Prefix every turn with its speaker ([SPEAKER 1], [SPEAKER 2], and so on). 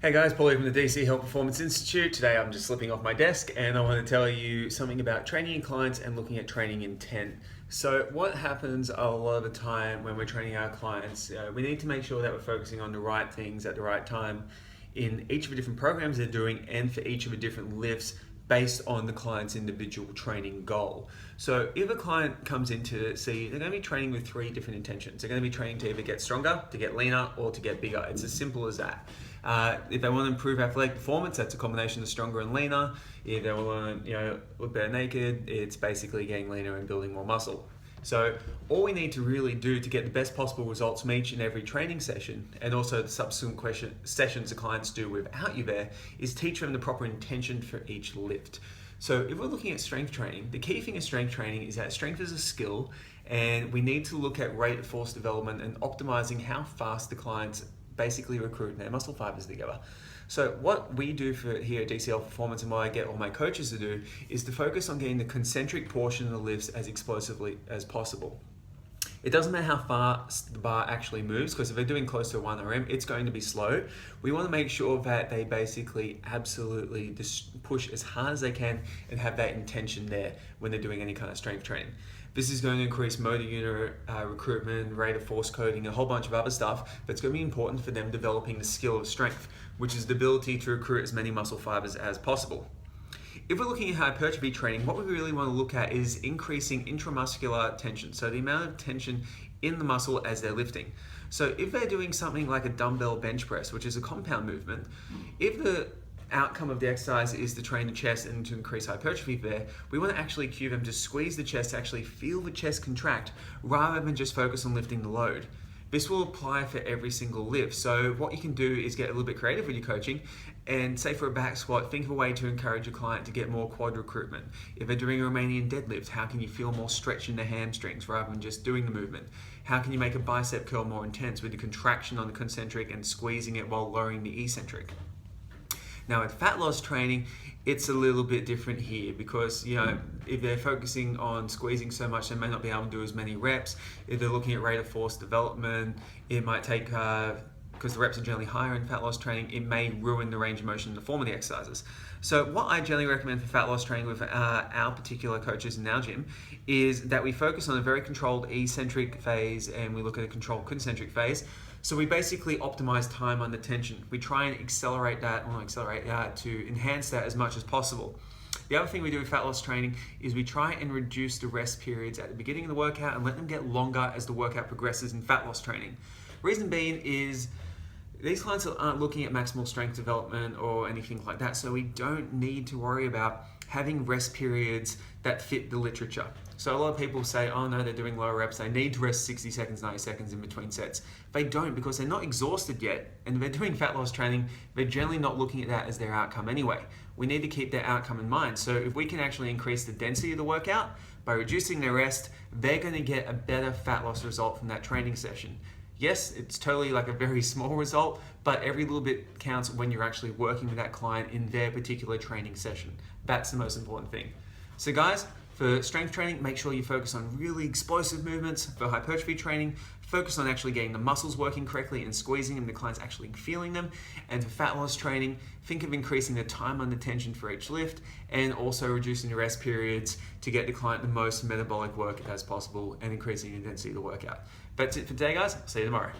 [SPEAKER 1] Hey guys, Paulie from the DC Health Performance Institute. Today I'm just slipping off my desk and I want to tell you something about training your clients and looking at training intent. So what happens a lot of the time when we're training our clients, we need to make sure that we're focusing on the right things at the right time in each of the different programs they're doing and for each of the different lifts based on the client's individual training goal. So if a client comes in to see, they're going to be training with three different intentions. They're going to be training to either get stronger, to get leaner, or to get bigger. It's as simple as that. If they want to improve athletic performance, that's a combination of stronger and leaner. If they want to, look better naked, it's basically getting leaner and building more muscle. So all we need to really do to get the best possible results from each and every training session, and also the subsequent sessions the clients do without you there, is teach them the proper intention for each lift. So if we're looking at strength training, the key thing of strength training is that strength is a skill, and we need to look at rate of force development and optimizing how fast the clients basically recruit their muscle fibers together. So what we do here at DCL Performance, and what I get all my coaches to do, is to focus on getting the concentric portion of the lifts as explosively as possible. It doesn't matter how fast the bar actually moves, because if they're doing close to 1 RM, it's going to be slow. We want to make sure that they basically absolutely just push as hard as they can and have that intention there when they're doing any kind of strength training. This is going to increase motor unit recruitment, rate of force coding, a whole bunch of other stuff, but it's going to be important for them developing the skill of strength, which is the ability to recruit as many muscle fibers as possible. If we're looking at hypertrophy training, what we really want to look at is increasing intramuscular tension, so the amount of tension in the muscle as they're lifting. So if they're doing something like a dumbbell bench press, which is a compound movement, if the outcome of the exercise is to train the chest and to increase hypertrophy there, we want to actually cue them to squeeze the chest, to actually feel the chest contract rather than just focus on lifting the load. This will apply for every single lift. So what you can do is get a little bit creative with your coaching, and say for a back squat, think of a way to encourage your client to get more quad recruitment. If they're doing a Romanian deadlift, how can you feel more stretch in the hamstrings rather than just doing the movement? How can you make a bicep curl more intense with the contraction on the concentric and squeezing it while lowering the eccentric? Now with fat loss training, it's a little bit different here, because if they're focusing on squeezing so much, they may not be able to do as many reps. If they're looking at rate of force development, it might take, because the reps are generally higher in fat loss training, it may ruin the range of motion in the form of the exercises. So what I generally recommend for fat loss training with our particular coaches in our gym is that we focus on a very controlled eccentric phase, and we look at a controlled concentric phase. So we basically optimize time under tension. We try and accelerate that, to enhance that as much as possible. The other thing we do with fat loss training is we try and reduce the rest periods at the beginning of the workout and let them get longer as the workout progresses in fat loss training. Reason being is these clients aren't looking at maximal strength development or anything like that, so we don't need to worry about having rest periods that fit the literature. So a lot of people say, oh no, they're doing lower reps, they need to rest 60 seconds, 90 seconds in between sets. They don't, because they're not exhausted yet, and if they're doing fat loss training, they're generally not looking at that as their outcome anyway. We need to keep their outcome in mind. So if we can actually increase the density of the workout by reducing their rest, they're going to get a better fat loss result from that training session. Yes, it's totally like a very small result, but every little bit counts when you're actually working with that client in their particular training session. That's the most important thing. So guys, for strength training, make sure you focus on really explosive movements. For hypertrophy training, focus on actually getting the muscles working correctly and squeezing them, the client's actually feeling them. And for fat loss training, think of increasing the time under tension for each lift, and also reducing the rest periods to get the client the most metabolic work as possible and increasing the intensity of the workout. That's it for today, guys. See you tomorrow.